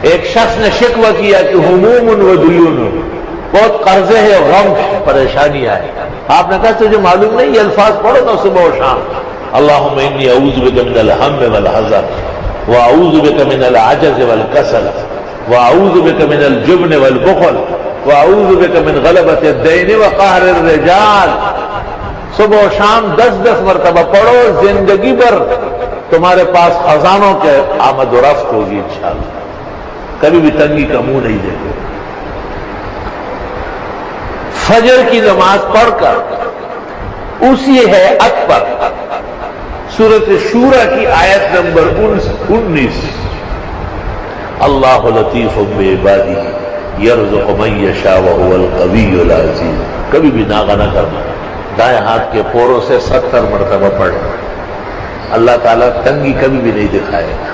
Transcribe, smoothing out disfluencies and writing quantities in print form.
ایک شخص نے شکوہ کیا کہ ہموم و دیون، بہت قرضے ہیں، غم، پریشانیاں ہیں۔ آپ نے کہا تجھے معلوم نہیں یہ الفاظ پڑھو نا صبح و شام، اللہم انی اعوذ بک من الہم والحزن واعوذ بک من العجز والکسل واعوذ بک من الجبن والبخل واعوذ بک من غلبۃ الدین وقہر الرجال۔ صبح و شام 10 مرتبہ پڑھو، زندگی بھر تمہارے پاس خزانوں کے آمد و رفت ہوگی انشاءاللہ، کبھی بھی تنگی کا منہ نہیں دیکھو۔ فجر کی نماز پڑھ کر اسی ہیئت پر سورۃ شورى کی آیت نمبر 19، اللہ لطیف بعبادہ یرزق من یشاء وهو القوی العزیز، کبھی بھی ناغہ نہ کرنا، دائیں ہاتھ کے پوروں سے 70 مرتبہ پڑھنا، اللہ تعالیٰ تنگی کبھی بھی نہیں دکھائے گا۔